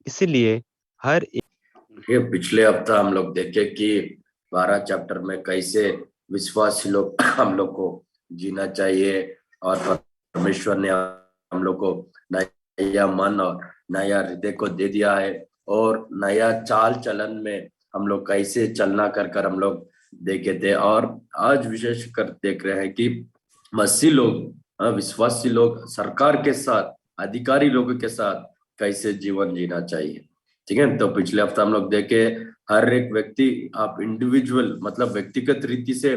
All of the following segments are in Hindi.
इसलिए हर ये पिछले हफ्ता हम लोग देखे कि 12 चैप्टर में कैसे विश्वासी लोग हम लोग को जीना चाहिए और परमेश्वर ने हम लोग को नया मन और नया हृदय को दे दिया है और नया चाल चलन में हम लोग कैसे चलना कर कर हम लोग देखे थे। और आज विशेष कर देख रहे हैं कि मसीह लोग विश्वासी लोग सरकार के साथ अधिकारी लोगों के साथ कैसे जीवन जीना चाहिए। ठीक है, तो पिछले हफ्ता हम लोग देखे हर एक व्यक्ति आप इंडिविजुअल मतलब व्यक्तिगत रीति से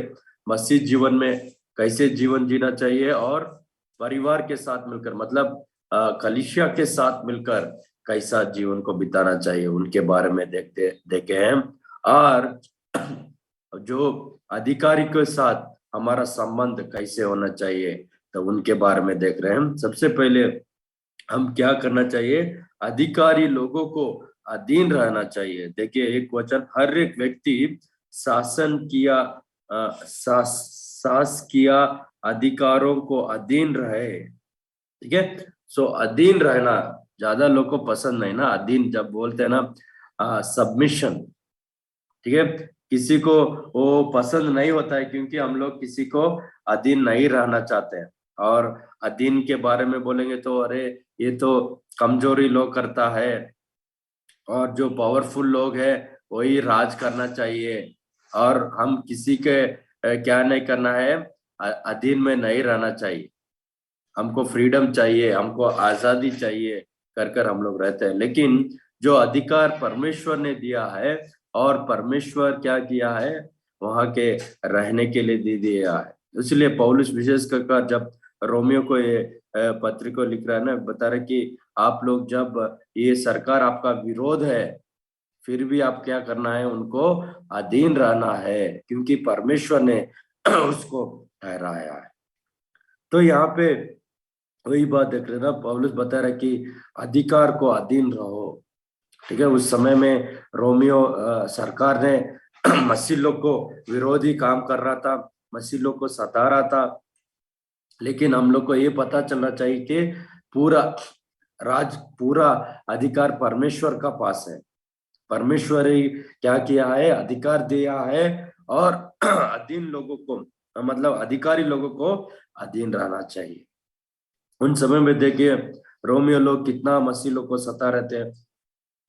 मसीह जीवन में कैसे जीवन जीना चाहिए और परिवार के साथ मिलकर मतलब कलीसिया के साथ मिलकर कैसा जीवन को बिताना चाहिए उनके बारे में देखते देखे हैं। और जो अधिकारी के साथ हमारा संबंध कैसे होना चाहिए तो उनके बारे में देख रहे हैं। सबसे पहले हम क्या करना चाहिए, अधिकारी लोगों को अधीन रहना चाहिए। देखिए एक वचन, हर एक व्यक्ति शासन किया शासकीय अधिकारों को अधीन रहे। ठीक है, सो अधीन रहना ज्यादा लोग को पसंद नहीं ना। अधीन जब बोलते हैं ना सबमिशन, ठीक है, किसी को वो पसंद नहीं होता है क्योंकि हम लोग किसी को अधीन नहीं रहना चाहते हैं। और अधीन के बारे में बोलेंगे तो अरे ये तो कमजोरी लोग करता है और जो पावरफुल लोग हैं वही राज करना चाहिए और हम किसी के क्या नहीं करना है, अधीन में नहीं रहना चाहिए। हमको फ्रीडम चाहिए, हमको आजादी चाहिए कर कर हम लोग रहते हैं। लेकिन जो अधिकार परमेश्वर ने दिया है और परमेश्वर क्या किया है वहां के रहने के लिए दे दिया है। इसलिए पौलुस विशेष कर जब रोमियो को ये पत्र को लिख रहा है ना, बता रहे कि आप लोग जब ये सरकार आपका विरोध है फिर भी आप क्या करना है, उनको अधीन रहना है क्योंकि परमेश्वर ने उसको ठहराया है। तो यहाँ पे वही बात देख रहे ना, पौलुस बता रहा है कि अधिकार को अधीन रहो। ठीक है, उस समय में रोमियो सरकार ने मसीह लोग को विरोधी काम कर रहा था, मसीह लोग को सता रहा था। लेकिन हम लोग को ये पता चलना चाहिए कि पूरा पूरा अधिकार परमेश्वर का पास है। परमेश्वर ही क्या किया है, अधिकार दिया है और अधीन लोगों को मतलब अधिकारी लोगों को अधीन रहना चाहिए। उन समय में देखिए रोमियो लोग कितना मसीह लोग को सता रहते हैं,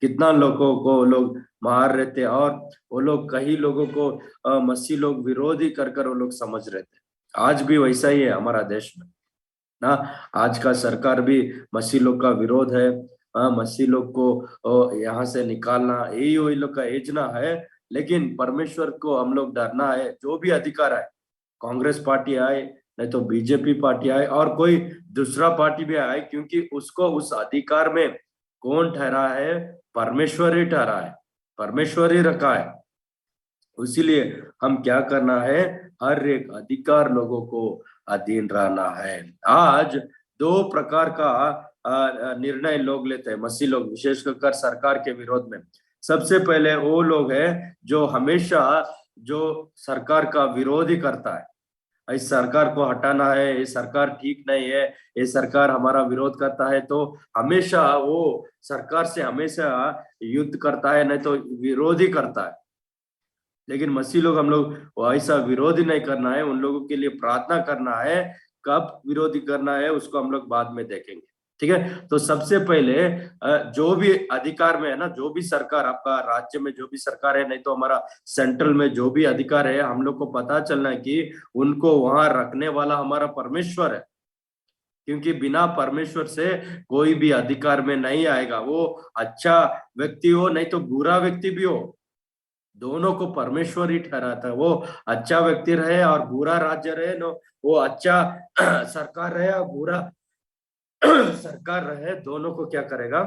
कितना लोगों को लोग मार रहे थे और वो लोग कई लोगों को मसीह लोग विरोधी कर कर वो लोग समझ रहे थे। आज भी वैसा ही है हमारा देश में ना। आज का सरकार भी मसीह लोग का विरोध है। मसीह लोग को यहाँ से निकालना यही वही लोग का एजना है। लेकिन परमेश्वर को हम लोग डरना है। जो भी अधिकार है, कांग्रेस पार्टी आए नहीं तो बीजेपी पार्टी आए और कोई दूसरा पार्टी भी आए, क्योंकि उसको उस अधिकार में कौन ठहरा है, परमेश्वर ही ठहरा है, परमेश्वर ही रखा है। इसीलिए हम क्या करना है, हर एक अधिकार लोगों को अधीन रहना है। आज दो प्रकार का निर्णय लोग लेते हैं मसीह लोग, विशेषकर सरकार के विरोध में। सबसे पहले वो लोग हैं जो हमेशा जो सरकार का विरोध ही करता है। इस सरकार को हटाना है, ये सरकार ठीक नहीं है, ये सरकार हमारा विरोध करता है, तो हमेशा वो सरकार से हमेशा युद्ध करता है, नहीं तो विरोध ही करता है। लेकिन मसीह लोग हम लोग ऐसा विरोधी नहीं करना है, उन लोगों के लिए प्रार्थना करना है। कब विरोधी करना है उसको हम लोग बाद में देखेंगे। ठीक है, तो सबसे पहले जो भी अधिकार में है ना, जो भी सरकार आपका राज्य में जो भी सरकार है, नहीं तो हमारा सेंट्रल में जो भी अधिकार है, हम लोग को पता चलना है कि उनको वहां रखने वाला हमारा परमेश्वर है। क्योंकि बिना परमेश्वर से कोई भी अधिकार में नहीं आएगा। वो अच्छा व्यक्ति हो नहीं तो बुरा व्यक्ति भी हो, दोनों को परमेश्वर ही ठहराता है। वो अच्छा व्यक्ति रहे और बुरा राज्य रहे, नो वो अच्छा सरकार रहे और बुरा सरकार रहे, दोनों को क्या करेगा,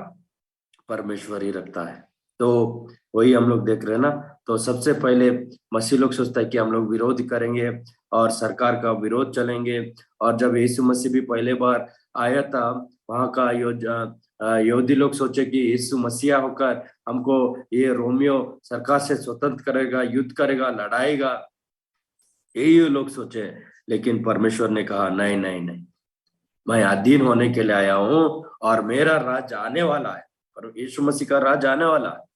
परमेश्वर ही रखता है। तो वही हम लोग देख रहे हैं ना। तो सबसे पहले मसीह लोग सोचता है कि हम लोग विरोध करेंगे और सरकार का विरोध चलेंगे। और जब यीशु मसीह भी पहले बार आया था, वहां का यहूदी लोग सोचे कि यीशु मसीहा होकर हमको ये रोमियो सरकार से स्वतंत्र करेगा, युद्ध करेगा, लड़ाएगा, यही लोग सोचे। लेकिन परमेश्वर ने कहा नहीं नहीं नहीं, मैं अधीन होने के लिए आया हूँ और मेरा राज्य आने वाला है। पर यीशु मसीह का राज आने वाला है।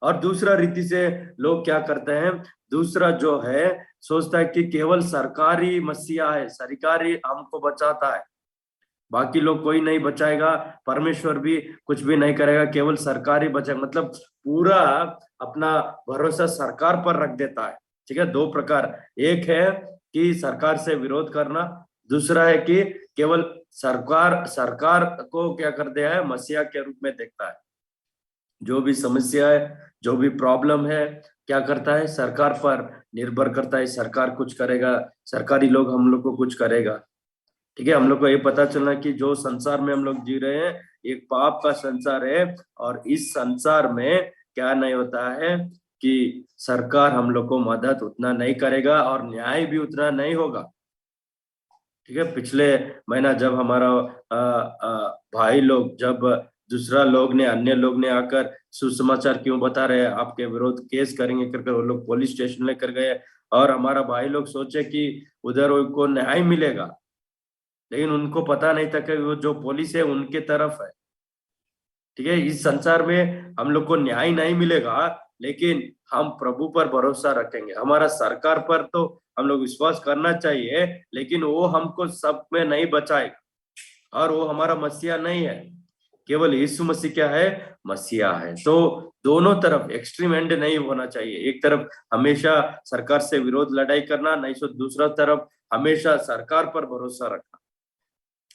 और दूसरा रीति से लोग क्या करते हैं, दूसरा जो है सोचता है कि केवल सरकारी मसीहा है, सरकारी हमको बचाता है, बाकी लोग कोई नहीं बचाएगा, परमेश्वर भी कुछ भी नहीं करेगा, केवल सरकार ही बचाएगा। मतलब पूरा अपना भरोसा सरकार पर रख देता है। ठीक है, दो प्रकार, एक है कि सरकार से विरोध करना, दूसरा है कि केवल सरकार सरकार को क्या कर दिया है, मसीहा के रूप में देखता है। जो भी समस्या है, जो भी प्रॉब्लम है, क्या करता है, सरकार पर निर्भर करता है, सरकार कुछ करेगा, सरकारी लोग हम लोग को कुछ करेगा। ठीक है, हम लोग को ये पता चलना कि जो संसार में हम लोग जी रहे हैं एक पाप का संसार है, और इस संसार में क्या नहीं होता है कि सरकार हम लोग को मदद उतना नहीं करेगा और न्याय भी उतना नहीं होगा। ठीक है, पिछले महीना जब हमारा भाई लोग, जब दूसरा लोग ने, अन्य लोग ने आकर सुसमाचार क्यों बता रहे हैं, आपके विरोध केस करेंगे करके वो लोग पुलिस स्टेशन लेकर गए, और हमारा भाई लोग सोचे कि उधर उनको न्याय मिलेगा, लेकिन उनको पता नहीं था कि वो जो पुलिस है उनके तरफ है। ठीक है, इस संसार में हम लोग को न्याय नहीं मिलेगा, लेकिन हम प्रभु पर भरोसा रखेंगे। हमारा सरकार पर तो हम लोग विश्वास करना चाहिए, लेकिन वो हमको सब में नहीं बचाएगा, और वो हमारा मसीहा नहीं है। केवल यीशु मसीह क्या है, मसीहा है। तो दोनों तरफ एक्सट्रीम एंड नहीं होना चाहिए, एक तरफ हमेशा सरकार से विरोध लड़ाई करना, नहीं तो दूसरा तरफ हमेशा सरकार पर भरोसा रखना।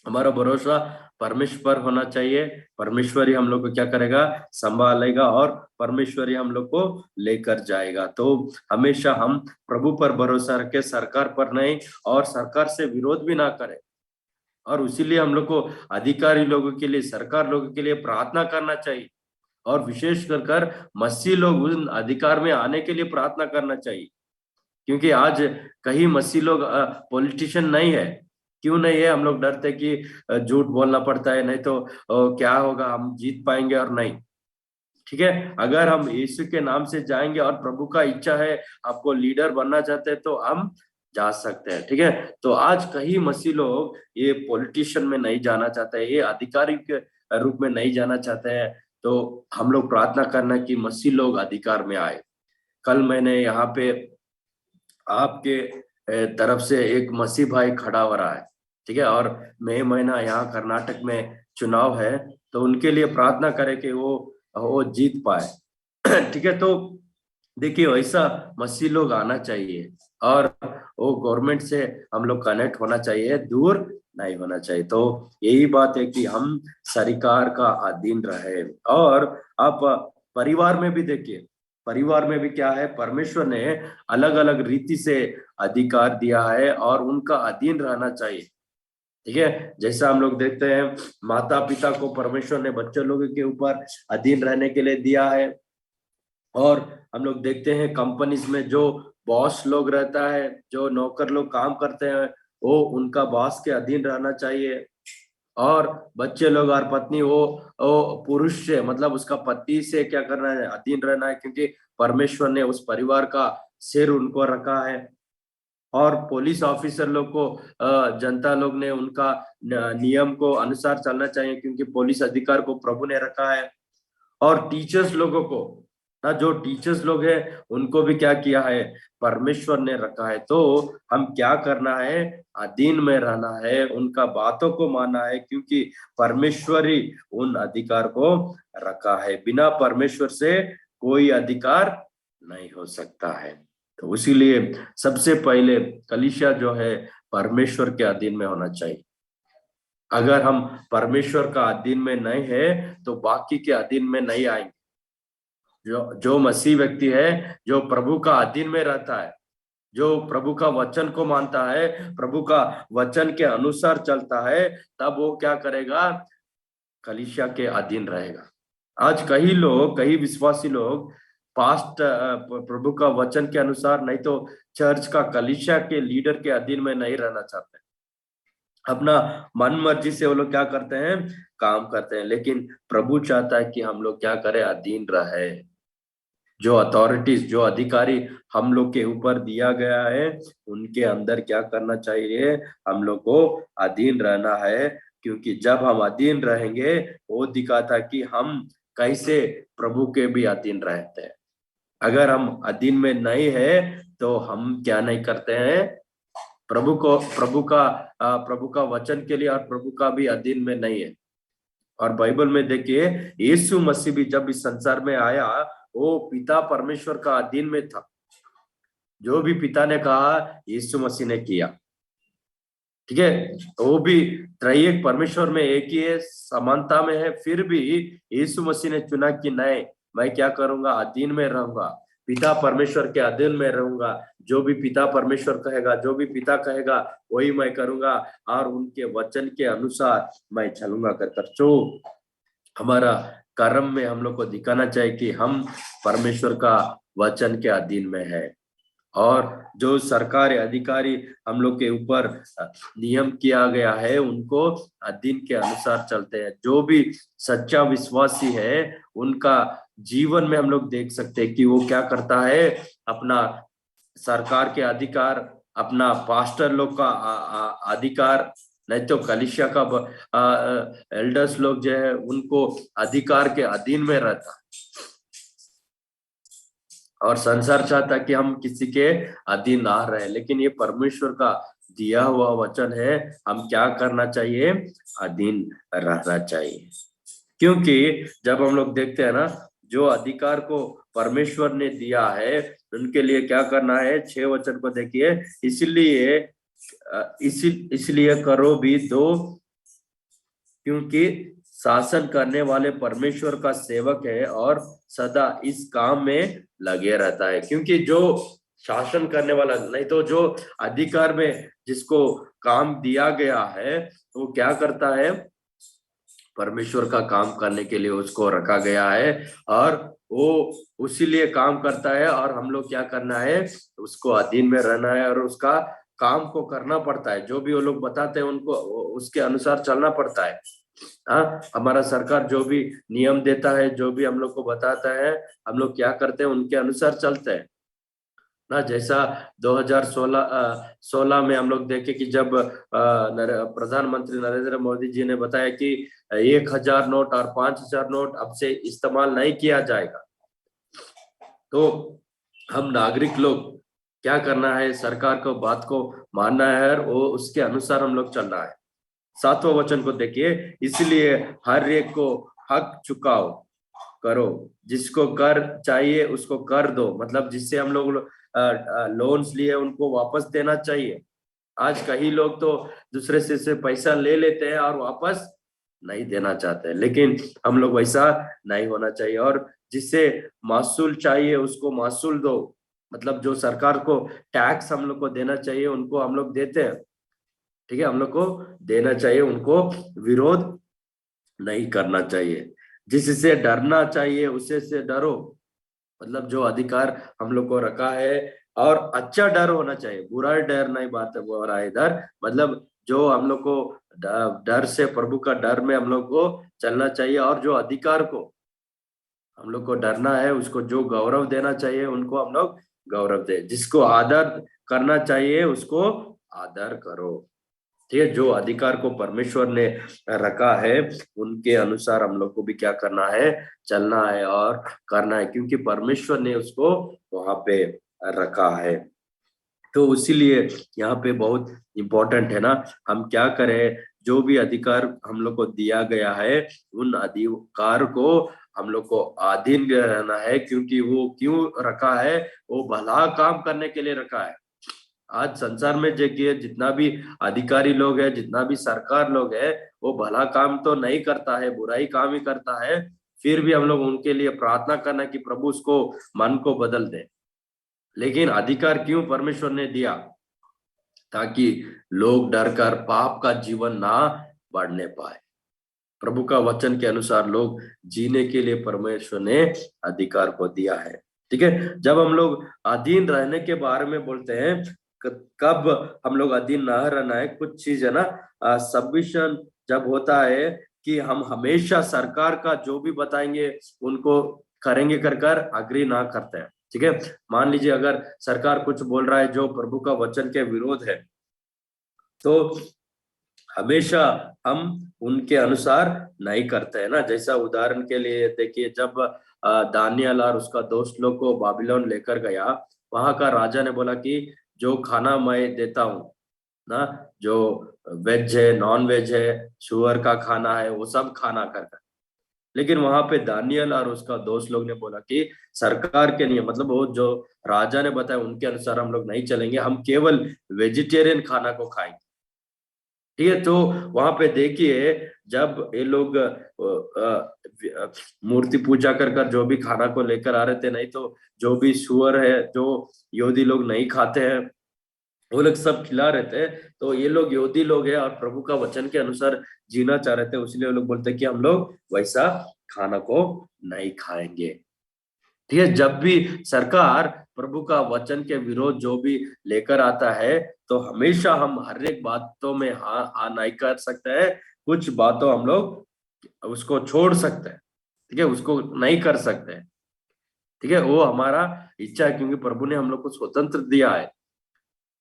हमारा भरोसा परमेश्वर पर होना चाहिए, परमेश्वर ही हम लोग को क्या करेगा, संभालेगा, और परमेश्वर ही हम लोग को लेकर जाएगा। तो हमेशा हम प्रभु पर भरोसा रखें, सरकार पर नहीं, और सरकार से विरोध भी ना करें। और इसीलिए हम लोग को अधिकारी लोगों के लिए, सरकार लोगों के लिए प्रार्थना करना चाहिए, और विशेष कर मसीह लोग उन अधिकार में आने के लिए प्रार्थना करना चाहिए। क्योंकि आज कई मसीह लोग पॉलिटिशियन नहीं है। क्यों नहीं है, हम लोग डरते कि झूठ बोलना पड़ता है, नहीं तो क्या होगा, हम जीत पाएंगे और नहीं। ठीक है, अगर हम यीशु के नाम से जाएंगे और प्रभु का इच्छा है आपको लीडर बनना चाहते हैं तो हम जा सकते हैं। ठीक है, तो आज कई मसीह लोग ये पॉलिटिशियन में नहीं जाना चाहते हैं, ये अधिकारी के रूप में नहीं जाना चाहते हैं। तो हम लोग प्रार्थना करना कि मसीह लोग अधिकार में आए। कल मैंने यहाँ पे आपके तरफ से एक मसीह भाई खड़ा हो रहा है। ठीक है, और मई महीना यहाँ कर्नाटक में चुनाव है, तो उनके लिए प्रार्थना करें कि वो जीत पाए। ठीक है, तो देखिए वैसा मसीह लोग आना चाहिए, और वो गवर्नमेंट से हम लोग कनेक्ट होना चाहिए, दूर नहीं होना चाहिए। तो यही बात है कि हम सरकार का अधीन रहे। और आप परिवार में भी देखिए, परिवार में भी क्या है, परमेश्वर ने अलग अलग रीति से अधिकार दिया है, और उनका अधीन रहना चाहिए। ठीक है, जैसा हम लोग देखते हैं माता पिता को परमेश्वर ने बच्चों लोगों के ऊपर अधीन रहने के लिए दिया है। और हम लोग देखते हैं कंपनीज में जो बॉस लोग रहता है, जो नौकर लोग काम करते हैं, वो उनका बॉस के अधीन रहना चाहिए। और बच्चे लोग और पत्नी, वो पुरुष से, मतलब उसका पति से क्या करना है, अधीन रहना है, क्योंकि परमेश्वर ने उस परिवार का सिर उनको रखा है। और पुलिस ऑफिसर लोग को जनता लोग ने उनका नियम को अनुसार चलना चाहिए, क्योंकि पुलिस अधिकार को प्रभु ने रखा है। और टीचर्स लोगों को ना, जो टीचर्स लोग हैं उनको भी क्या किया है, परमेश्वर ने रखा है। तो हम क्या करना है, अधीन में रहना है, उनका बातों को मानना है, क्योंकि परमेश्वर ही उन अधिकार को रखा है। बिना परमेश्वर से कोई अधिकार नहीं हो सकता है। तो इसीलिए सबसे पहले कलीसिया जो है परमेश्वर के अधीन में होना चाहिए। अगर हम परमेश्वर का अधीन में नहीं है तो बाकी के अधीन में नहीं आएंगे। जो जो मसीह व्यक्ति है, जो प्रभु का अधीन में रहता है, जो प्रभु का वचन को मानता है, प्रभु का वचन के अनुसार चलता है, तब वो क्या करेगा, कलीसिया के अधीन रहेगा। आज कई लोग, कई विश्वासी लोग पास्ट प्रभु का वचन के अनुसार, नहीं तो चर्च का, कलीसिया के लीडर के अधीन में नहीं रहना चाहते। अपना मन मर्जी से वो लोग क्या करते हैं, काम करते हैं। लेकिन प्रभु चाहता है कि हम लोग क्या करें, अधीन रहे। जो अथॉरिटीज, जो अधिकारी हम लोग के ऊपर दिया गया है, उनके अंदर क्या करना चाहिए, हम लोग को अधीन रहना है। क्योंकि जब हम अधीन रहेंगे, वो दिखाता कि हम कैसे प्रभु के भी अधीन रहते हैं। अगर हम अधीन में नहीं है तो हम क्या नहीं करते हैं, प्रभु का वचन के लिए और प्रभु का भी अधीन में नहीं है। और बाइबल में देखिए यीशु मसीह भी जब इस संसार में आया वो पिता परमेश्वर का अधीन में था। जो भी पिता ने कहा यीशु मसीह ने किया। ठीक है, वो भी त्रयेक परमेश्वर में एक ही है, समानता में है, फिर भी यीशु मसीह ने चुना कि नहीं, मैं क्या करूंगा, अधीन में रहूंगा, पिता परमेश्वर के अधीन में रहूंगा। जो भी पिता परमेश्वर कहेगा, जो भी पिता कहेगा वही मैं करूंगा और उनके वचन के अनुसार मैं चलूंगा कर जो हमारा कर्म में हम लोग को दिखाना चाहिए कि हम परमेश्वर का वचन के अधीन में है। और जो सरकारी अधिकारी हम लोग के ऊपर नियम किया गया है उनको अधीन के अनुसार चलते हैं। जो भी सच्चा विश्वासी है उनका जीवन में हम लोग देख सकते हैं कि वो क्या करता है, अपना सरकार के अधिकार, अपना पास्टर लोग का अधिकार, नहीं तो कलीसिया का एल्डर्स लोग जो है उनको अधिकार के अधीन में रहता। और संसार चाहता कि हम किसी के अधीन ना रहे, लेकिन ये परमेश्वर का दिया हुआ वचन है, हम क्या करना चाहिए, अधीन रहना चाहिए। क्योंकि जब हम लोग देखते हैं ना, जो अधिकार को परमेश्वर ने दिया है उनके लिए क्या करना है, 6 वचन को देखिए, इसलिए करो भी दो, क्योंकि शासन करने वाले परमेश्वर का सेवक है और सदा इस काम में लगे रहता है। क्योंकि जो शासन करने वाला, नहीं तो जो अधिकार में जिसको काम दिया गया है वो क्या करता है, परमेश्वर का काम करने के लिए उसको रखा गया है और वो उसी लिए काम करता है। और हम लोग क्या करना है, उसको अधीन में रहना है और उसका काम को करना पड़ता है। जो भी वो लोग बताते हैं उनको उसके अनुसार चलना पड़ता है। हाँ, हमारा सरकार जो भी नियम देता है, जो भी हम लोग को बताता है, हम लोग क्या करते हैं, उनके अनुसार चलते हैं ना। जैसा 2016 में हम लोग देखे कि जब प्रधानमंत्री नरेंद्र मोदी जी ने बताया कि 1000 नोट और 5000 नोट अब से इस्तेमाल नहीं किया जाएगा, तो हम नागरिक लोग क्या करना है, सरकार को बात को मानना है और वो उसके अनुसार हम लोग चलना है। 7वां वचन को देखिए, इसलिए हर एक को हक चुकाओ करो, जिसको कर चाहिए उसको कर दो। मतलब जिससे हम लोग लोन्स लिए उनको वापस देना चाहिए। आज कई लोग तो दूसरे से पैसा ले लेते हैं और वापस नहीं देना चाहते हैं, लेकिन हम लोग वैसा नहीं होना चाहिए। और जिससे मासूल चाहिए उसको मासूल दो, मतलब जो सरकार को टैक्स हम लोग को देना चाहिए उनको हम लोग देते हैं। ठीक है, हम लोग को देना चाहिए, उनको विरोध नहीं करना चाहिए। जिससे डरना चाहिए उसे से डरो, मतलब जो अधिकार हम लोग को रखा है, और अच्छा डर होना चाहिए, बुरा डर नहीं बात हो रहा है इधर। मतलब जो हम लोग को डर से, प्रभु का डर में हम लोग को चलना चाहिए। और जो अधिकार को हम लोग को डरना है, उसको जो गौरव देना चाहिए उनको हम लोग गौरव दे, जिसको आदर करना चाहिए उसको आदर करो। ठीक है, जो अधिकार को परमेश्वर ने रखा है उनके अनुसार हम लोग को भी क्या करना है, चलना है और करना है, क्योंकि परमेश्वर ने उसको वहां पे रखा है। तो इसीलिए यहाँ पे बहुत इंपॉर्टेंट है ना, हम क्या करें, जो भी अधिकार हम लोग को दिया गया है उन अधिकार को हम लोग को अधीन रहना है। क्योंकि वो क्यों रखा है, वो भला काम करने के लिए रखा है। आज संसार में देखिए जितना भी अधिकारी लोग है, जितना भी सरकार लोग है, वो भला काम तो नहीं करता है, बुराई काम ही करता है। फिर भी हम लोग उनके लिए प्रार्थना करना कि प्रभु उसको मन को बदल दे। लेकिन अधिकार क्यों परमेश्वर ने दिया, ताकि लोग डर कर पाप का जीवन ना बढ़ने पाए। प्रभु का वचन के अनुसार लोग जीने के लिए परमेश्वर ने अधिकार को दिया है। ठीक है, जब हम लोग अधीन रहने के बारे में बोलते हैं, कब हम लोग अधीन ना रहना है, कुछ चीज है ना, सबमिशन जब होता है कि हम हमेशा सरकार का जो भी बताएंगे उनको करेंगे कर कर अग्री ना करते हैं। ठीक है, मान लीजिए अगर सरकार कुछ बोल रहा है जो प्रभु का वचन के विरोध है, तो हमेशा हम उनके अनुसार नहीं करते हैं ना। जैसा उदाहरण के लिए देखिए, जब दानियल और उसका दोस्त लोग को बाबिलोन लेकर गया, वहां का राजा ने बोला कि जो खाना मैं देता हूँ ना, जो वेज है नॉन वेज है, सुअर का खाना है, वो सब खाना करता। लेकिन वहां पे दानियल और उसका दोस्त लोग ने बोला कि सरकार के नियम, मतलब वो जो राजा ने बताया उनके अनुसार हम लोग नहीं चलेंगे, हम केवल वेजिटेरियन खाना को खाएंगे। ठीक है, तो वहां पे देखिए, जब ये लोग मूर्ति पूजा कर कर जो भी खाना को लेकर आ रहे थे, नहीं तो जो भी सुअर है जो यहूदी लोग नहीं खाते हैं, वो लोग सब खिला रहे थे। तो ये लोग यहूदी लोग हैं और प्रभु का वचन के अनुसार जीना चाह रहे थे, इसलिए वो लोग बोलते हैं कि हम लोग वैसा खाना को नहीं खाएंगे। ठीक है, जब भी सरकार प्रभु का वचन के विरोध जो भी लेकर आता है, तो हमेशा हम हर एक बातों में हाँ हाँ नहीं कर सकते हैं। कुछ बातों हम लोग उसको छोड़ सकते हैं, ठीक है, उसको नहीं कर सकते हैं। ठीक है, वो हमारा इच्छा है, क्योंकि प्रभु ने हम लोग को स्वतंत्र दिया है।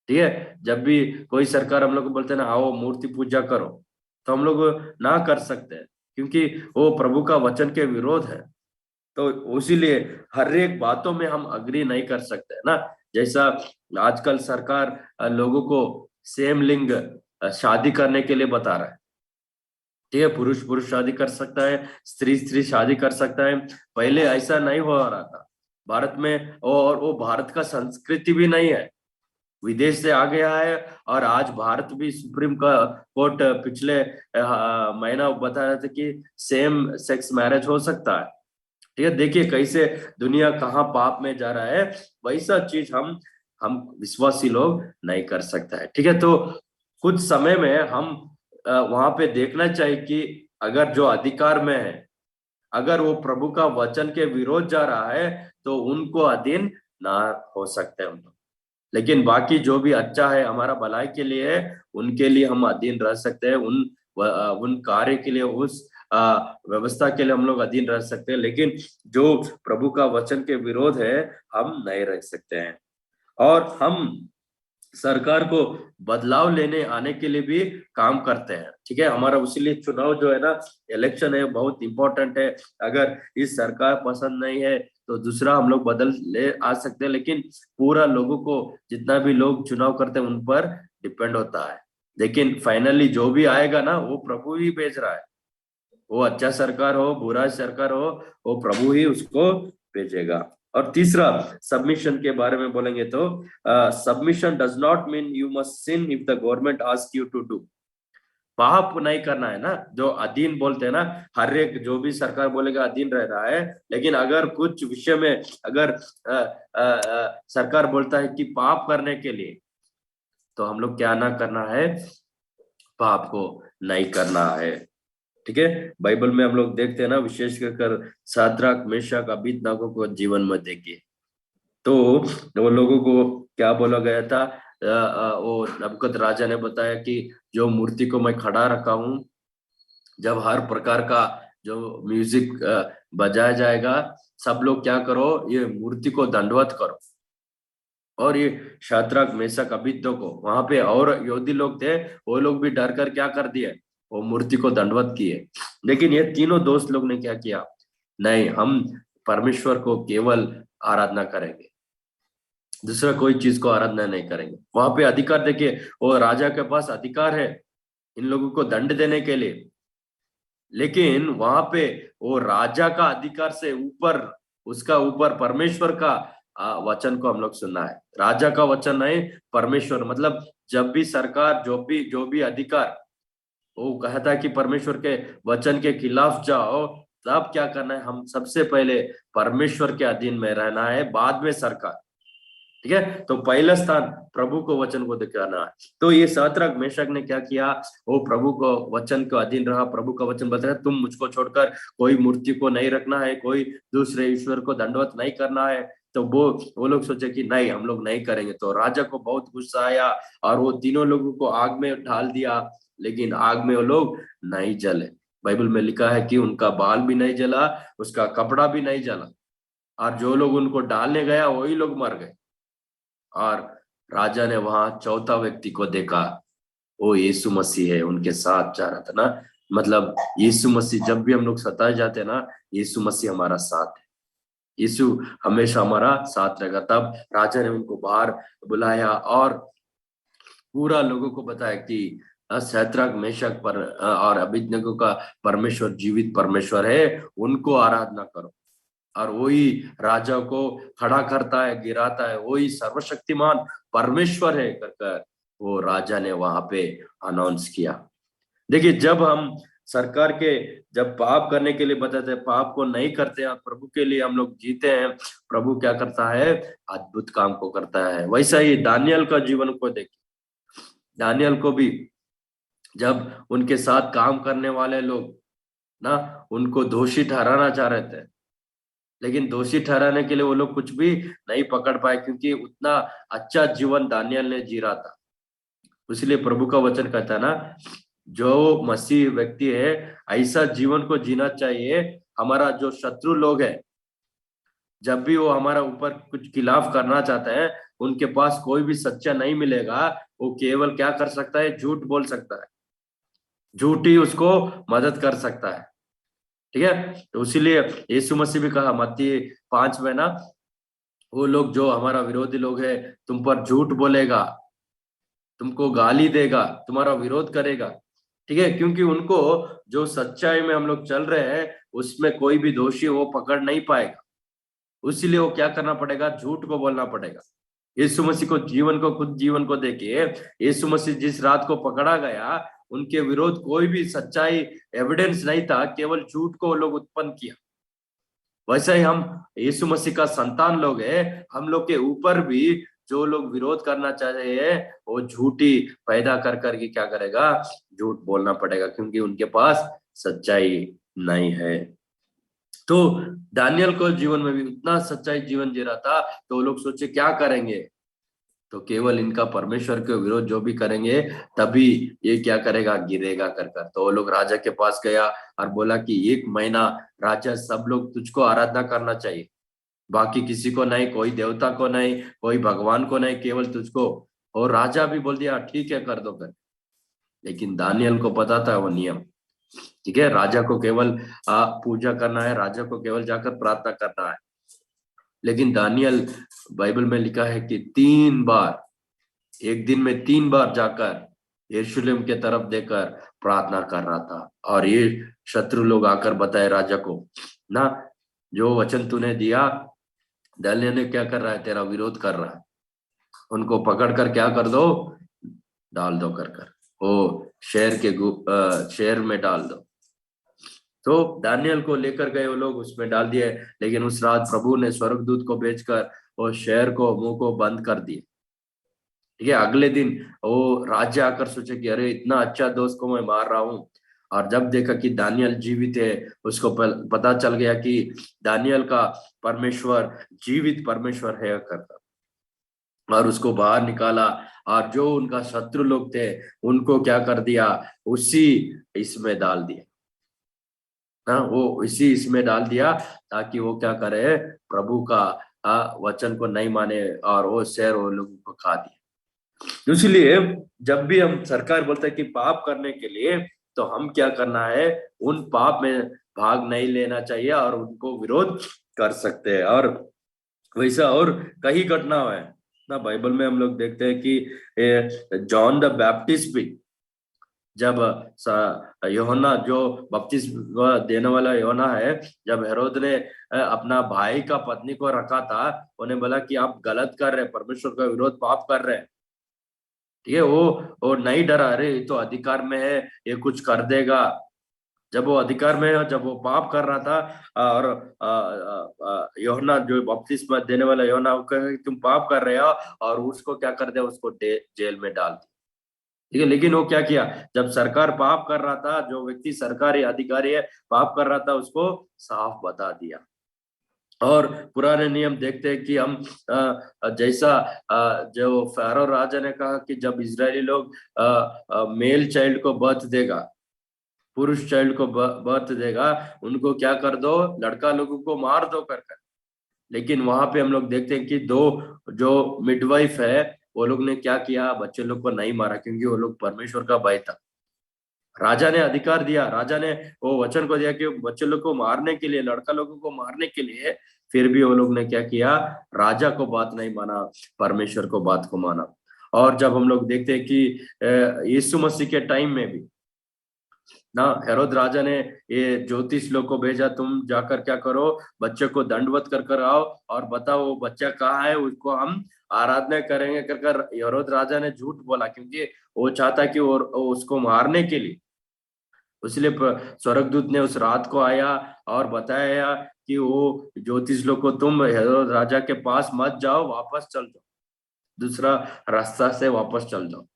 ठीक है, जब भी कोई सरकार हम लोग को बोलते हैं ना आओ मूर्ति पूजा करो, तो हम लोग ना कर सकते हैं, क्योंकि वो प्रभु का वचन के विरोध है। तो उसीलिए हर एक बातों में हम अग्री नहीं कर सकते है ना। जैसा आजकल सरकार लोगों को सेम लिंग शादी करने के लिए बता रहा है। ठीक है, पुरुष पुरुष शादी कर सकता है, स्त्री स्त्री शादी कर सकता है। पहले ऐसा नहीं हो रहा था भारत में, और वो भारत का संस्कृति भी नहीं है, विदेश से आ गया है। और आज भारत भी सुप्रीम का कोर्ट पिछले महीना बता रहे थे कि सेम सेक्स मैरिज हो सकता है। ठीक है, देखिए कैसे दुनिया कहाँ पाप में जा रहा है। वैसा चीज हम विश्वासी लोग नहीं कर सकता है। ठीक है, तो कुछ समय में हम वहां पे देखना चाहिए कि अगर जो अधिकार में है, अगर वो प्रभु का वचन के विरोध जा रहा है, तो उनको अधीन ना हो सकते हम लोग। लेकिन बाकी जो भी अच्छा है हमारा भलाई के लिए है, उनके लिए हम अधीन रह सकते हैं। उन कार्य के लिए, उस व्यवस्था के लिए हम लोग अधीन रह सकते हैं। लेकिन जो प्रभु का वचन के विरोध है, हम नहीं रह सकते हैं। और हम सरकार को बदलाव लेने आने के लिए भी काम करते हैं। ठीक है, हमारा उसीलिए चुनाव जो है ना, इलेक्शन है, बहुत इंपॉर्टेंट है। अगर इस सरकार पसंद नहीं है, तो दूसरा हम लोग बदल ले आ सकते हैं। लेकिन पूरा लोगों को, जितना भी लोग चुनाव करते हैं, उन पर डिपेंड होता है। लेकिन फाइनली जो भी आएगा ना, वो प्रभु ही भेज रहा है। वो अच्छा सरकार हो बुरा सरकार हो, वो प्रभु ही उसको भेजेगा। और तीसरा, सबमिशन के बारे में बोलेंगे तो submission does not mean you must sin if the government ask you to do. पाप नहीं करना है ना, जो अधीन बोलते हैं ना, हर एक जो भी सरकार बोलेगा अधीन रह रहा है। लेकिन अगर कुछ विषय में अगर सरकार बोलता है कि पाप करने के लिए, तो हम लोग क्या ना करना है, पाप को नहीं करना है। ठीक है, बाइबल में हम लोग देखते हैं ना, विशेष कर शाद्राक मेशक अबेदनगो को जीवन में देखिए, तो वो लोगों को क्या बोला गया था। वो नबूकद राजा ने बताया कि जो मूर्ति को मैं खड़ा रखा हूँ, जब हर प्रकार का जो म्यूजिक बजाया जाएगा, सब लोग क्या करो, ये मूर्ति को दंडवत करो। और ये शाद्राक मेशक अबेदनगो को वहां पे और यहूदी लोग थे, वो लोग भी डर कर क्या कर दिए, वो मूर्ति को दंडवत किए। लेकिन ये तीनों दोस्त लोग ने क्या किया, नहीं, हम परमेश्वर को केवल आराधना करेंगे, दूसरा कोई चीज को आराधना नहीं करेंगे। वहां पे अधिकार देखिए, वो राजा के पास अधिकार है इन लोगों को दंड देने के लिए। लेकिन वहां पे वो राजा का अधिकार से ऊपर, उसका ऊपर परमेश्वर का वचन को हम लोग सुनना है। राजा का वचन नहीं, परमेश्वर, मतलब जब भी सरकार जो भी अधिकार वो कहता है कि परमेश्वर के वचन के खिलाफ जाओ, तब क्या करना है, हम सबसे पहले परमेश्वर के अधीन में रहना है, बाद में सरकार। ठीक है, तो पहला स्थान प्रभु को वचन को दिखाना है। तो ये शाद्राक मेशक ने क्या किया, वो प्रभु को वचन के अधीन रहा। प्रभु का वचन बताया तुम मुझको छोड़कर कोई मूर्ति को नहीं रखना है, कोई दूसरे ईश्वर को दंडवत नहीं करना है। तो वो लोग सोचे कि नहीं, हम लोग नहीं करेंगे। तो राजा को बहुत गुस्सा आया और वो तीनों लोगों को आग में ढाल दिया। लेकिन आग में वो लोग नहीं जले। बाइबल में लिखा है कि उनका बाल भी नहीं जला, उसका कपड़ा भी नहीं जला, और जो लोग उनको डालने गया वही लोग मर गए। और राजा ने वहां चौथा व्यक्ति को देखा, वो यीशु मसीह है, उनके साथ जा रहा था ना। मतलब यीशु मसीह, जब भी हम लोग सताए जाते हैं ना, यीशु मसीह हमारा साथ है। यीशु हमेशा हमारा साथ रहेगा। तब राजा ने उनको बाहर बुलाया और पूरा लोगों को बताया कि शैद्रक मेशक पर और अबेदनगो का परमेश्वर जीवित परमेश्वर है, उनको आराधना करो। और वही राजा को खड़ा करता है, गिराता है, वही सर्वशक्तिमान परमेश्वर है कर वो राजा ने वहां पे अनाउंस किया। देखिए, जब हम सरकार के जब पाप करने के लिए बताते हैं, पाप को नहीं करते हैं, प्रभु के लिए हम लोग जीते हैं, प्रभु क्या करता है? अद्भुत काम को करता है। वैसा ही दानियल का जीवन को देखिए, दानियल को भी जब उनके साथ काम करने वाले लोग ना उनको दोषी ठहराना चाह रहे थे, लेकिन दोषी ठहराने के लिए वो लोग कुछ भी नहीं पकड़ पाए, क्योंकि उतना अच्छा जीवन दानियल ने जी रहा था। इसलिए प्रभु का वचन कहता है ना, जो मसीह व्यक्ति है ऐसा जीवन को जीना चाहिए। हमारा जो शत्रु लोग है, जब भी वो हमारा ऊपर कुछ खिलाफ करना चाहते हैं, उनके पास कोई भी सच्चा नहीं मिलेगा। वो केवल क्या कर सकता है? झूठ बोल सकता है, झूठ ही उसको मदद कर सकता है। ठीक है, तो इसीलिए यीशु मसीह भी कहा मत्ती 5 में ना, वो लोग जो हमारा विरोधी लोग है, तुम पर झूठ बोलेगा, तुमको गाली देगा, तुम्हारा विरोध करेगा। ठीक है, क्योंकि उनको जो सच्चाई में हम लोग चल रहे हैं उसमें कोई भी दोषी वो पकड़ नहीं पाएगा। इसीलिए वो क्या करना पड़ेगा? झूठ को बोलना पड़ेगा। यीशु मसीह को जीवन को खुद जीवन को देखिए, यीशु मसीह जिस रात को पकड़ा गया, उनके विरोध कोई भी सच्चाई एविडेंस नहीं था, केवल झूठ को वो लोग उत्पन्न किया। वैसे ही हम यीशु मसीह का संतान लोग हैं, हम लोग के ऊपर भी जो लोग विरोध करना चाहते हैं, वो झूठी पैदा कर करके क्या करेगा? झूठ बोलना पड़ेगा, क्योंकि उनके पास सच्चाई नहीं है। तो दानियल को जीवन में भी उतना सच्चाई जीवन जी रहा था, तो वो लोग सोचे क्या करेंगे? तो केवल इनका परमेश्वर के विरोध जो भी करेंगे, तभी ये क्या करेगा? गिरेगा कर कर। तो वो लोग राजा के पास गया और बोला कि 1 महीना राजा सब लोग तुझको आराधना करना चाहिए, बाकी किसी को नहीं, कोई देवता को नहीं, कोई भगवान को नहीं, केवल तुझको। और राजा भी बोल दिया ठीक है, कर दो कर। लेकिन दानियल को पता था वो नियम। ठीक है, राजा को केवल पूजा करना है, राजा को केवल जाकर प्रार्थना करना है। लेकिन दानियल, बाइबल में लिखा है कि 3 बार, एक दिन में 3 बार जाकर यरूशलेम के तरफ देकर प्रार्थना कर रहा था। और ये शत्रु लोग आकर बताए राजा को ना, जो वचन तूने दिया, दानियल ने क्या कर रहा है? तेरा विरोध कर रहा है, उनको पकड़ कर क्या कर दो? डाल दो कर कर, वो शहर में डाल दो। तो दानियल को लेकर गए वो लोग, उसमें डाल दिए। लेकिन उस रात प्रभु ने स्वर्गदूत को भेजकर वो शहर को मुंह को बंद कर दिए। ठीक है, अगले दिन वो राज्य आकर सोचे कि अरे इतना अच्छा दोस्त को मैं मार रहा हूँ। और जब देखा कि दानियल जीवित है, उसको पता चल गया कि दानियल का परमेश्वर जीवित परमेश्वर है करता, और उसको बाहर निकाला। और जो उनका शत्रु लोग थे उनको क्या कर दिया? उसी इसमें डाल दिया ना, वो इसी इसमें डाल दिया, ताकि वो क्या करे? प्रभु का वचन को नहीं माने, और वो शहर वो लोगों को खा दिया। इसलिए जब भी हम सरकार बोलते हैं कि पाप करने के लिए, तो हम क्या करना है? उन पाप में भाग नहीं लेना चाहिए और उनको विरोध कर सकते हैं। और वैसा और कई घटना है ना, बाइबल में हम लोग देखते हैं कि जॉन द बैप्टिस्ट भी, जब यूहन्ना जो बपतिस्मा देने वाला यूहन्ना है, जब हेरोद ने अपना भाई का पत्नी को रखा था, उन्हें बोला कि आप गलत कर रहे हैं, परमेश्वर का विरोध पाप कर रहे हैं। ठीक है, वो नहीं डरा, अरे ये तो अधिकार में है, ये कुछ कर देगा। जब वो अधिकार में है, जब वो पाप कर रहा था, और यूहन्ना जो बपतिस्मा देने वाला यूहन्ना, वो कहे कि तुम पाप कर रहे हो, और उसको क्या कर दिया? उसको जेल में डाल दिया। ठीक है, लेकिन वो क्या किया? जब सरकार पाप कर रहा था, जो व्यक्ति सरकारी अधिकारी है पाप कर रहा था, उसको साफ बता दिया। और पुराने नियम देखते हैं कि हम जैसा जो फ़ारो राजा ने कहा कि जब इजरायली लोग मेल चाइल्ड को बर्थ देगा, पुरुष चाइल्ड को बर्थ देगा, उनको क्या कर दो? लड़का लोगों को मार दो कर कर। लेकिन वहां पे हम लोग देखते हैं कि दो जो मिडवाइफ है, वो लोग ने क्या किया? बच्चे लोग को नहीं मारा, क्योंकि वो लोग परमेश्वर का भय था। राजा ने अधिकार दिया, राजा ने वो वचन को दिया कि बच्चे लोग को मारने के लिए, लड़का लोगों को मारने के लिए, फिर भी वो लोग ने क्या किया, राजा को बात नहीं माना, परमेश्वर को बात को माना। और जब हम लोग देखते हैं कि यीशु मसीह के टाइम में भी ना, हेरोद राजा ने ये ज्योतिष लोग को भेजा, तुम जाकर क्या करो, बच्चे को दंडवत कर कर आओ और बताओ वो बच्चा कहाँ है, उसको हम आराधना करेंगे कर कर। हेरोद राजा ने झूठ बोला, क्योंकि वो चाहता कि वो उसको मारने के लिए। इसलिए स्वर्गदूत ने उस रात को आया और बताया कि वो ज्योतिष लोग को, तुम हेरोद राजा के पास मत जाओ, वापस चल जाओ, दूसरा रास्ता से वापस चल जाओ।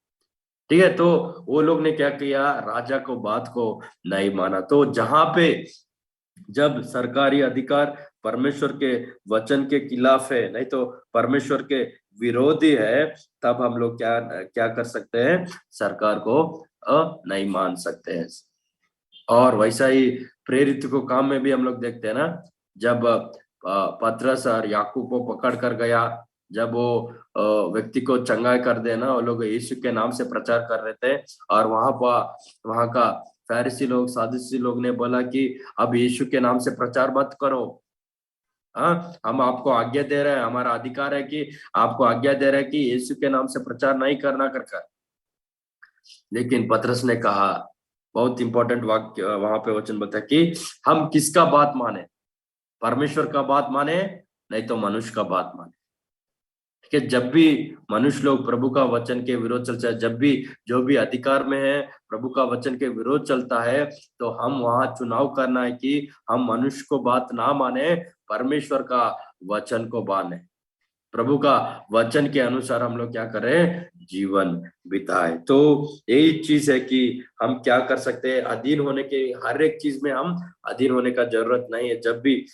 ठीक है, तो वो लोग ने क्या किया, राजा को बात को नहीं माना। तो जहां पे जब सरकारी अधिकार परमेश्वर के वचन के खिलाफ है, नहीं तो परमेश्वर के विरोधी है, तब हम लोग क्या क्या कर सकते हैं, सरकार को नहीं मान सकते हैं। और वैसा ही प्रेरित को काम में भी हम लोग देखते हैं ना, जब पतरस और याकूब को पकड़ कर गया, जब वो व्यक्ति को चंगाई कर देना, वो लोग यीशु के नाम से प्रचार कर रहे थे, और वहां का फरीसी लोग, सादुसी लोग ने बोला कि अब यीशु के नाम से प्रचार मत करो। हाँ, हम आपको आज्ञा दे रहे हैं, हमारा अधिकार है कि आपको आज्ञा दे रहे हैं कि यीशु के नाम से प्रचार नहीं करना कर कर। लेकिन पतरस ने कहा, बहुत इंपॉर्टेंट वाक्य वहां पे वचन बताया कि हम किसका बात माने, परमेश्वर का बात माने, नहीं तो मनुष्य का बात माने। ठीक है, जब भी मनुष्य लोग प्रभु का वचन के विरोध चलता है, जब भी जो भी अधिकार में है प्रभु का वचन के विरोध चलता है, तो हम वहां चुनाव करना है कि हम मनुष्य को बात ना माने, परमेश्वर का वचन को माने, प्रभु का वचन के अनुसार हम लोग क्या करें, जीवन बिताए। तो यही चीज है कि हम क्या कर सकते हैं, अधीन होने के, हर एक चीज में हम अधीन होने का जरूरत नहीं है। जब भी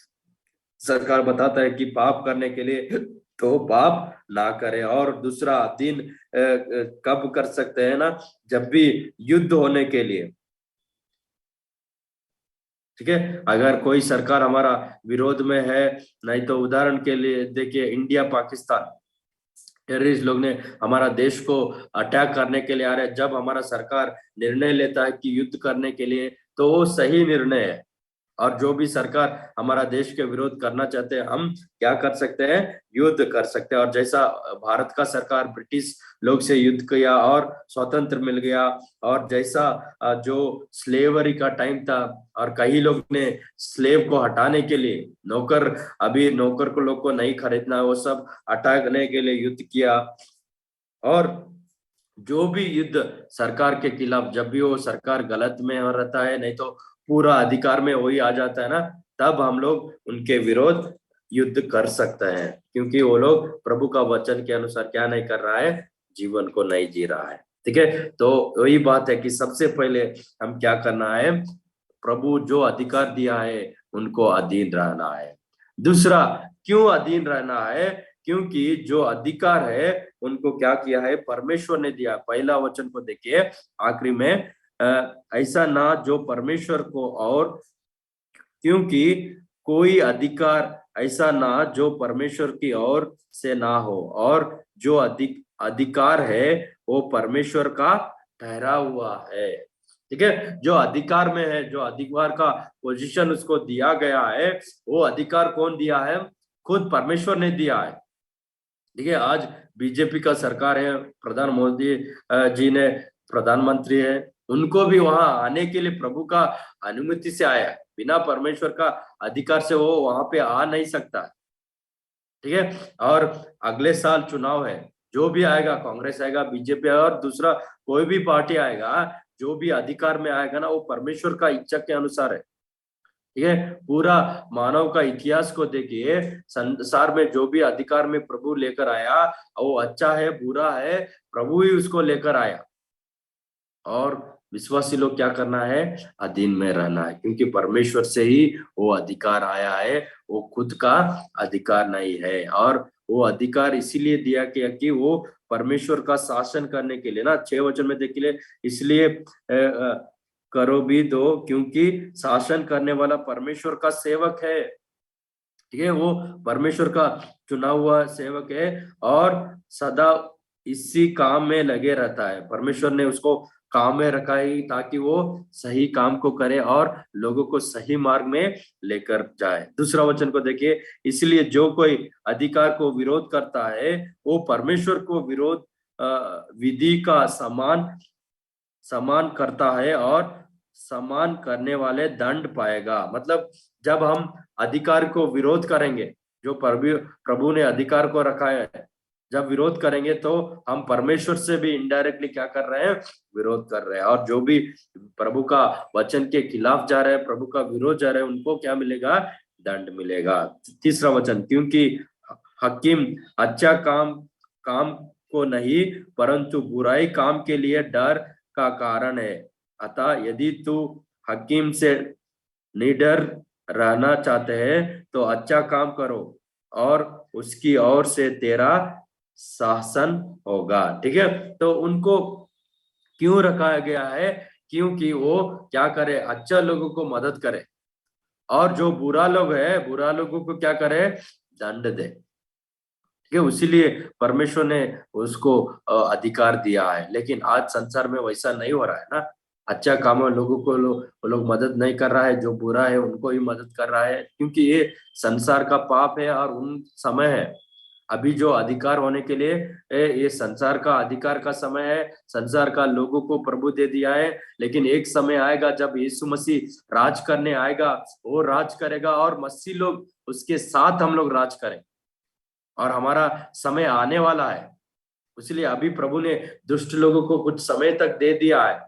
सरकार बताता है कि पाप करने के लिए, तो पाप ना करें। और दूसरा अधीन कब कर सकते हैं ना, जब भी युद्ध होने के लिए। ठीक है, अगर कोई सरकार हमारा विरोध में है, नहीं तो उदाहरण के लिए देखिए, इंडिया पाकिस्तान टेररिस्ट लोग ने हमारा देश को अटैक करने के लिए आ रहे हैं, जब हमारा सरकार निर्णय लेता है कि युद्ध करने के लिए, तो वो सही निर्णय है। और जो भी सरकार हमारा देश के विरोध करना चाहते हैं, हम क्या कर सकते हैं, युद्ध कर सकते हैं। और जैसा भारत का सरकार ब्रिटिश लोग से युद्ध किया और स्वतंत्र मिल गया, और जैसा जो स्लेवरी का टाइम था, और कई लोग ने स्लेव को हटाने के लिए, नौकर, अभी नौकर को लोग को नहीं खरीदना, वो सब हटाने के लिए युद्ध किया। और जो भी युद्ध सरकार के खिलाफ, जब भी वो सरकार गलत में रहता है, नहीं तो पूरा अधिकार में वही आ जाता है ना, तब हम लोग उनके विरोध युद्ध कर सकते हैं, क्योंकि वो लोग प्रभु का वचन के अनुसार क्या नहीं कर रहा है, जीवन को नहीं जी रहा है। ठीक है, तो वही बात है कि सबसे पहले हम क्या करना है, प्रभु जो अधिकार दिया है उनको अधीन रहना है। दूसरा, क्यों अधीन रहना है, क्योंकि जो अधिकार है उनको क्या किया है, परमेश्वर ने दिया। पहला वचन को देखिए आखिरी में, ऐसा ना जो परमेश्वर को, और क्योंकि कोई अधिकार ऐसा ना जो परमेश्वर की ओर से ना हो, और जो अधिकार है वो परमेश्वर का ठहरा हुआ है। ठीक है, जो अधिकार में है, जो अधिकार का पोजीशन उसको दिया गया है, वो अधिकार कौन दिया है, खुद परमेश्वर ने दिया है। ठीक है, आज बीजेपी का सरकार है, प्रधान मोदी जी ने प्रधानमंत्री है, उनको भी वहां आने के लिए प्रभु का अनुमति से आया है, बिना परमेश्वर का अधिकार से वो वहां पे आ नहीं सकता। ठीक है, और अगले साल चुनाव है, जो भी आएगा, कांग्रेस आएगा, बीजेपी आएगा, और दूसरा कोई भी पार्टी आएगा, जो भी अधिकार में आएगा ना, वो परमेश्वर का इच्छा के अनुसार है। ठीक है, पूरा मानव का इतिहास को देखिए, संसार में जो भी अधिकार में प्रभु लेकर आया, वो अच्छा है बुरा है, प्रभु ही उसको लेकर आया। और विश्वासी लोग क्या करना है, अधीन में रहना है, क्योंकि परमेश्वर से ही वो अधिकार आया है, वो खुद का अधिकार नहीं है। और वो अधिकार इसीलिए दिया कि वो परमेश्वर का शासन करने के लिए ना, 6 वचन में देखिए, इसलिए करो भी दो, क्योंकि शासन करने वाला परमेश्वर का सेवक है। ठीक है, वो परमेश्वर का चुना हुआ सेवक है, और सदा इसी काम में लगे रहता है। परमेश्वर ने उसको काम में रखाई ताकि वो सही काम को करे और लोगों को सही मार्ग में लेकर जाए। दूसरा वचन को देखिए, इसलिए जो कोई अधिकार को विरोध करता है वो परमेश्वर को विरोध विधि का समान समान करता है और समान करने वाले दंड पाएगा। मतलब जब हम अधिकार को विरोध करेंगे, जो प्रभु प्रभु ने अधिकार को रखा है, जब विरोध करेंगे तो हम परमेश्वर से भी इनडायरेक्टली क्या कर रहे हैं, विरोध कर रहे हैं। और जो भी प्रभु का वचन के खिलाफ जा रहे हैं, प्रभु का विरोध जा रहे हैं, उनको क्या मिलेगा, दंड मिलेगा। तीसरा वचन, क्योंकि हकीम अच्छा काम काम को नहीं परंतु बुराई काम के लिए डर का कारण है। अतः यदि तू हकीम से निडर रहना चाहते हैं तो अच्छा काम करो और उसकी ओर से तेरा शासन होगा। ठीक है, तो उनको क्यों रखा गया है, क्योंकि वो क्या करे, अच्छा लोगों को मदद करे और जो बुरा लोग है, बुरा लोगों को क्या करे, दंड दे। ठीक है, इसीलिए परमेश्वर ने उसको अधिकार दिया है। लेकिन आज संसार में वैसा नहीं हो रहा है ना। अच्छा काम है, लोगों को वो लोग मदद नहीं कर रहा है, जो बुरा है उनको ही मदद कर रहा है, क्योंकि ये संसार का पाप है और उन समय है। अभी जो अधिकार होने के लिए ये संसार का अधिकार का समय है, संसार का लोगों को प्रभु दे दिया है। लेकिन एक समय आएगा जब यीशु मसीह राज करने आएगा, वो राज करेगा और मसीह लोग उसके साथ हम लोग राज करें और हमारा समय आने वाला है। इसलिए अभी प्रभु ने दुष्ट लोगों को कुछ समय तक दे दिया है,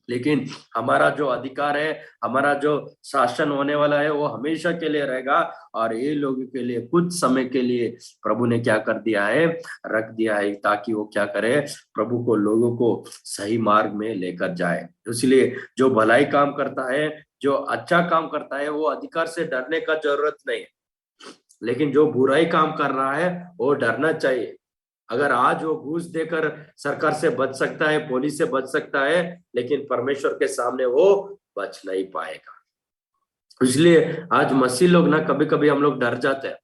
लेकिन हमारा जो अधिकार है, हमारा जो शासन होने वाला है, वो हमेशा के लिए रहेगा। और ये लोगों के लिए कुछ समय के लिए प्रभु ने क्या कर दिया है, रख दिया है, ताकि वो क्या करे, प्रभु को लोगों को सही मार्ग में लेकर जाए। इसलिए जो भलाई काम करता है, जो अच्छा काम करता है, वो अधिकार से डरने का जरूरत नहीं है। लेकिन जो बुराई काम कर रहा है वो डरना चाहिए। अगर आज वो घूस देकर सरकार से बच सकता है, पुलिस से बच सकता है, लेकिन परमेश्वर के सामने वो बच नहीं पाएगा। इसलिए आज मसीह लोग ना, कभी कभी हम लोग डर जाते हैं।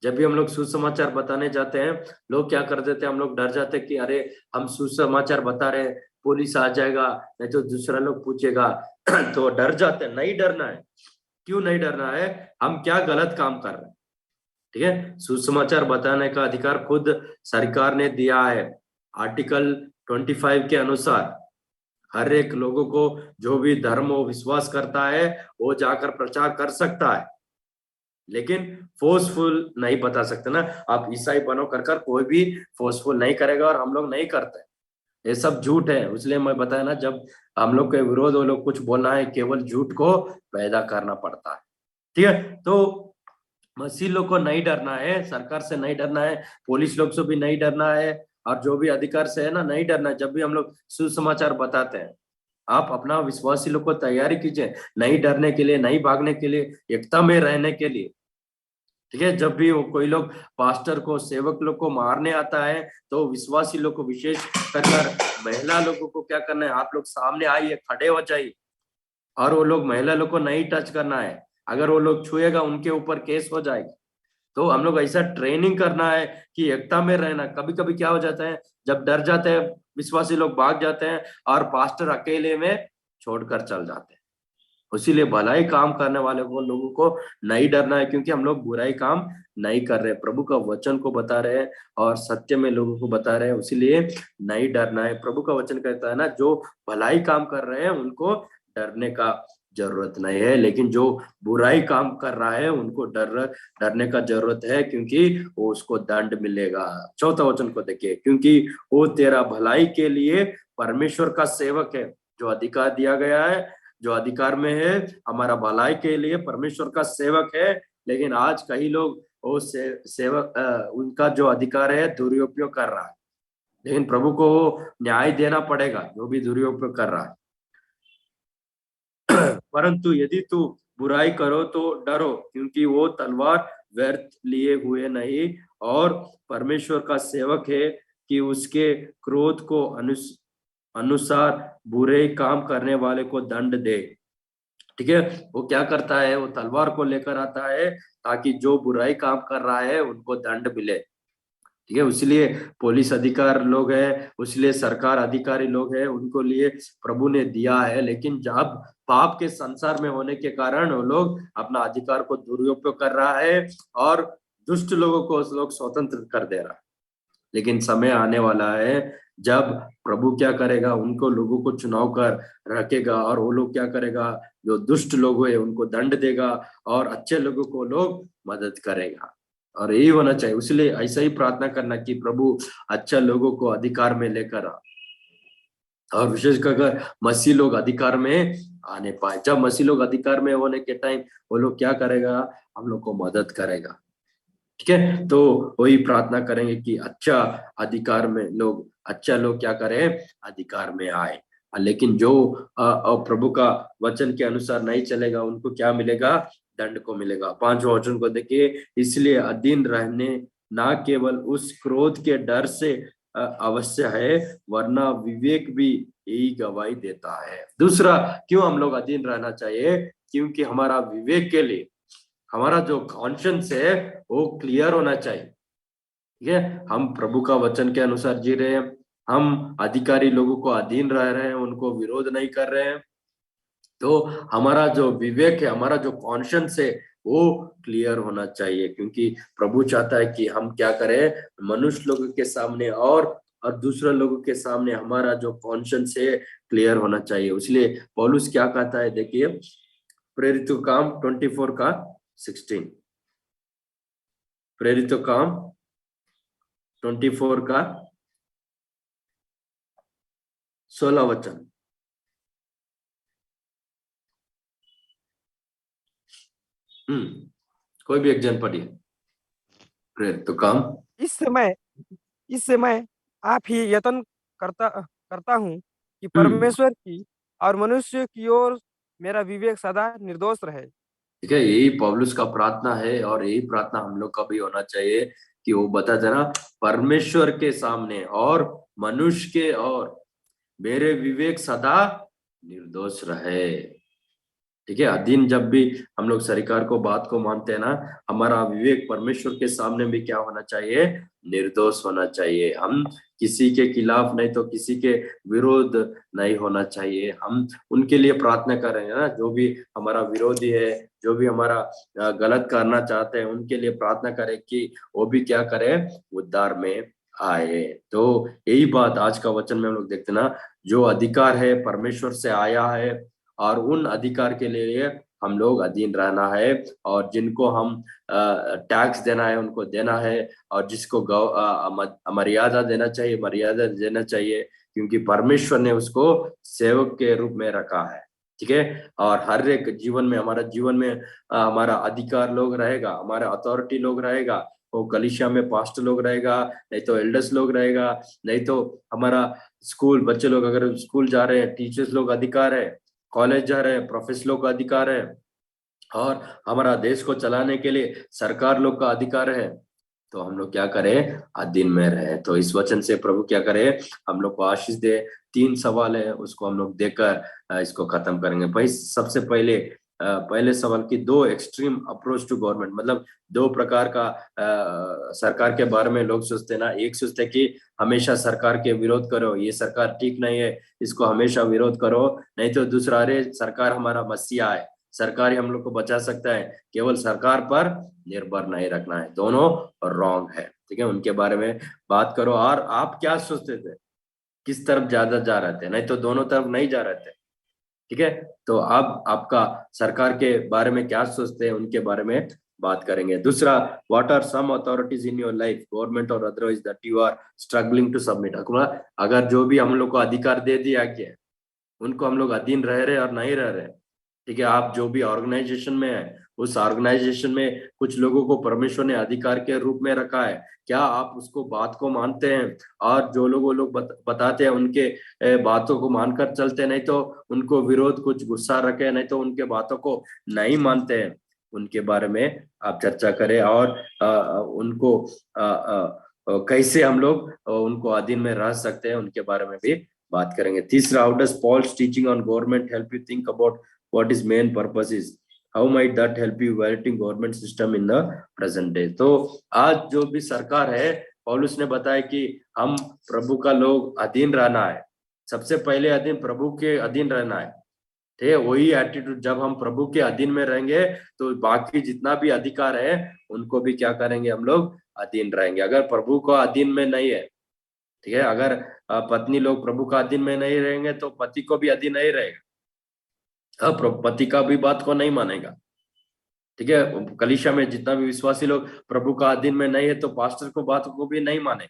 जब भी हम लोग सुसमाचार बताने जाते हैं, लोग क्या कर देते हैं, हम लोग डर जाते हैं कि अरे हम सुसमाचार बता रहे हैं, पुलिस आ जाएगा, नहीं तो दूसरा लोग पूछेगा तो डर जाते हैं। नहीं डरना है। क्यों नहीं डरना है, हम क्या गलत काम कर रहे हैं। ठीक है, सुसमाचार बताने का अधिकार खुद सरकार ने दिया है। आर्टिकल 25 के अनुसार हर एक लोगों को जो भी धर्म और विश्वास करता है वो जाकर प्रचार कर सकता है, लेकिन फोर्सफुल नहीं बता सकते ना। आप ईसाई बनो कर कर कोई भी फोर्सफुल नहीं करेगा, और हम लोग नहीं करते। ये सब झूठ है। इसलिए मैं बताया ना, जब हम लोग के विरोध वो लोग कुछ बोलना है, केवल झूठ को पैदा करना पड़ता है। ठीक है, तो मसीह लोग को नहीं डरना है, सरकार से नहीं डरना है, पुलिस लोग से भी नहीं डरना है, और जो भी अधिकार से है ना, नहीं डरना है। जब भी हम लोग सुसमाचार बताते हैं, आप अपना विश्वासी लोग को तैयारी कीजिए, नहीं डरने के लिए, नहीं भागने के लिए, एकता में रहने के लिए। ठीक है, जब भी वो कोई लोग पास्टर को, सेवक लोग को मारने आता है, तो विश्वासी लोग को, विशेष कर महिला लोगों को क्या करना है, आप लोग सामने आइए, खड़े हो जाइए, और वो लोग महिला लोग को नहीं टच करना है। अगर वो लोग छुएगा, उनके ऊपर केस हो जाएगा। तो हम लोग ऐसा ट्रेनिंग करना है कि एकता में रहना। कभी कभी क्या हो जाता है, जब डर जाते हैं विश्वासी लोग, भाग जाते हैं और पास्टर अकेले में छोड़कर चल जाते हैं। इसीलिए भलाई काम करने वाले को, लोगों को नहीं डरना है, क्योंकि हम लोग बुराई काम नहीं कर रहे, प्रभु का वचन को बता रहे हैं और सत्य में लोगों को बता रहे हैं। इसीलिए नहीं डरना है। प्रभु का वचन कहता है ना, जो भलाई काम कर रहे हैं उनको डरने का जरूरत नहीं है, लेकिन जो बुराई काम कर रहा है उनको डरने का जरूरत है, क्योंकि वो उसको दंड मिलेगा। चौथा वचन को देखिए, क्योंकि वो तेरा भलाई के लिए परमेश्वर का सेवक है। जो अधिकार दिया गया है, जो अधिकार में है, हमारा भलाई के लिए परमेश्वर का सेवक है। लेकिन आज कई लोग वो सेवक उनका जो अधिकार है दुरुपयोग कर रहा है, लेकिन प्रभु को न्याय देना पड़ेगा जो भी दुरुपयोग कर रहा है। परंतु यदि तू बुराई करो तो डरो, क्योंकि वो तलवार व्यर्थ लिए हुए नहीं और परमेश्वर का सेवक है, कि उसके क्रोध को अनुसार बुरे काम करने वाले को दंड दे। ठीक है, वो क्या करता है, वो तलवार को लेकर आता है ताकि जो बुराई काम कर रहा है उनको दंड मिले। ठीक है। इसलिए पुलिस अधिकार लोग है, इसलिए सरकार अधिकारी लोग है, उनको लिए प्रभु ने दिया है। लेकिन जब पाप के संसार में होने के कारण वो लोग अपना अधिकार को दुरुपयोग कर रहा है और दुष्ट लोगों को उस लोग स्वतंत्र कर दे रहा है। लेकिन समय आने वाला है जब प्रभु क्या करेगा, उनको लोगों को चुनाव कर रखेगा और वो लोग क्या करेगा, जो दुष्ट लोग है उनको दंड देगा और अच्छे लोगों को लोग मदद करेगा। और यही होना चाहिए। इसलिए ऐसा ही प्रार्थना करना कि प्रभु अच्छा लोगों को अधिकार में लेकर आ, और विशेषकर अगर मसीह लोग अधिकार में आने पाए। जब मसीह लोग अधिकार में होने के टाइम वो लोग क्या करेगा, हम लोग को मदद करेगा। ठीक है। तो वही प्रार्थना करेंगे कि अच्छा अधिकार में लोग, अच्छा लोग क्या करें, अधिकार में आए। लेकिन जो प्रभु का वचन के अनुसार नहीं चलेगा उनको क्या मिलेगा, दंड को मिलेगा। 5वां वचन को देखिए, इसलिए अधीन रहने ना केवल उस क्रोध के डर से अवश्य है, वरना विवेक भी यही गवाही देता है। दूसरा, क्यों हम लोग अधीन रहना चाहिए, क्योंकि हमारा विवेक के लिए हमारा जो कॉन्शियंस है वो क्लियर होना चाहिए। ठीक है। हम प्रभु का वचन के अनुसार जी रहे हैं, हम अधिकारी लोगों को अधीन रह रहे हैं, उनको विरोध नहीं कर रहे हैं, तो हमारा जो विवेक है, हमारा जो कॉन्शियंस है वो क्लियर होना चाहिए। क्योंकि प्रभु चाहता है कि हम क्या करें, मनुष्य लोगों के सामने और दूसरे लोगों के सामने हमारा जो कॉन्शियंस है क्लियर होना चाहिए। इसलिए पौलुस क्या कहता है, देखिए प्रेरित काम 24 का 16, प्रेरित काम 24 का 16 वचन। कोई भी एक जन पढ़िए, प्रेरित काम। इस समय इस समय आप ही यत्न करता करता हूँ कि हम्म परमेश्वर की और मनुष्य की ओर मेरा विवेक सदा निर्दोष रहे। ठीक है। यही पौलुस का प्रार्थना है और यही प्रार्थना हम लोग का भी होना चाहिए कि वो बता देना, परमेश्वर के सामने और मनुष्य के और मेरे विवेक सदा निर्दोष रहे। ठीक है। अधीन जब भी हम लोग सरकार को बात को मानते हैं ना, हमारा विवेक परमेश्वर के सामने भी क्या होना चाहिए, निर्दोष होना चाहिए। हम किसी के खिलाफ नहीं तो किसी के विरोध नहीं होना चाहिए। हम उनके लिए प्रार्थना करेंगे ना, जो भी हमारा विरोधी है, जो भी हमारा गलत करना चाहते हैं, उनके लिए प्रार्थना करें कि वो भी क्या करें, उद्धार में आए। तो यही बात आज का वचन में हम लोग देखते ना, जो अधिकार है परमेश्वर से आया है और उन अधिकार के लिए हम लोग अधीन रहना है। और जिनको हम टैक्स देना है उनको देना है, और जिसको मर्यादा देना चाहिए मर्यादा देना चाहिए, क्योंकि परमेश्वर ने उसको सेवक के रूप में रखा है। ठीक है। और हर एक जीवन में, हमारा जीवन में हमारा अधिकार लोग रहेगा, हमारा अथॉरिटी लोग रहेगा। वो कलीसिया में पास्टर लोग रहेगा, नहीं तो एल्डर्स लोग रहेगा, नहीं तो हमारा स्कूल बच्चे लोग अगर स्कूल जा रहे हैं, टीचर्स लोग अधिकार है, कॉलेज जा रहे हैं, प्रोफेसर लोग का अधिकार है, और हमारा देश को चलाने के लिए सरकार लोग का अधिकार है। तो हम लोग क्या करें, अधीन में रहे। तो इस वचन से प्रभु क्या करे, हम लोग को आशीष दे। 3 सवाल है, उसको हम लोग देकर इसको खत्म करेंगे। भाई सबसे पहले पहले सवाल की 2 एक्सट्रीम अप्रोच टू गवर्नमेंट, मतलब 2 प्रकार का सरकार के बारे में लोग सोचते ना। एक सोचते कि हमेशा सरकार के विरोध करो, ये सरकार ठीक नहीं है, इसको हमेशा विरोध करो। नहीं तो दूसरा, अरे सरकार हमारा मसीहा है, सरकार ही हम लोग को बचा सकता है, केवल सरकार पर निर्भर नहीं रखना है। दोनों रॉन्ग है। ठीक है। उनके बारे में बात करो। और आप क्या सोचते थे, किस तरफ ज्यादा जा रहे थे, नहीं तो दोनों तरफ नहीं जा रहे थे। ठीक है। तो अब आपका सरकार के बारे में क्या सोचते हैं, उनके बारे में बात करेंगे। दूसरा, what are some authorities in your life, government और otherwise, that you are struggling to submit. अगर जो भी हम लोग को अधिकार दे दिया गया, उनको हम लोग अधीन रह रहे और नहीं रह रहे। ठीक है। आप जो भी ऑर्गेनाइजेशन में है, उस ऑर्गेनाइजेशन में कुछ लोगों को परमेश्वर ने अधिकार के रूप में रखा है, क्या आप उसको बात को मानते हैं? और जो लोग वो लोग बताते हैं उनके बातों को मानकर चलते हैं, नहीं तो उनको विरोध कुछ गुस्सा रखे, नहीं तो उनके बातों को नहीं मानते हैं, उनके बारे में आप चर्चा करें। और उनको कैसे हम लोग उनको अधीन में रह सकते हैं, उनके बारे में भी बात करेंगे। तीसरा, how does Paul's teaching on government help you think about what is main purpose is, how might that help you evaluating government system in the present day. तो आज जो भी सरकार है पौलुस ने बताया कि हम प्रभु का लोग अधीन रहना है, सबसे पहले अधीन प्रभु के अधीन रहना है। ठीक है, वही एटीट्यूड जब हम प्रभु के अधीन में रहेंगे तो बाकी जितना भी अधिकार है उनको भी क्या करेंगे, हम लोग अधीन रहेंगे। अगर प्रभु को अधीन में नहीं है, ठीक है, अगर पत्नी लोग प्रभु का अधीन में नहीं रहेंगे तो पति को भी अधीन नहीं रहेगा, पति का भी बात को नहीं मानेगा। ठीक है, कलीसिया में जितना भी विश्वासी लोग प्रभु का अधीन में नहीं है तो पास्टर को बात को भी नहीं माने।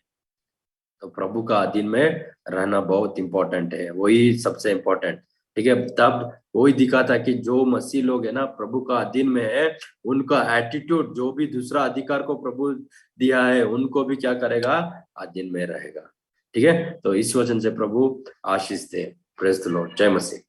तो प्रभु का अधीन में रहना बहुत इंपॉर्टेंट है, वही सबसे इंपॉर्टेंट। ठीक है, तब वही दिखाता है कि जो मसीह लोग है ना प्रभु का अधीन में है, उनका एटीट्यूड जो भी दूसरा अधिकार को प्रभु दिया है उनको भी क्या करेगा, अधीन में रहेगा। ठीक है, तो इस वचन से प्रभु आशीष दे। Praise the Lord. जय मसीह।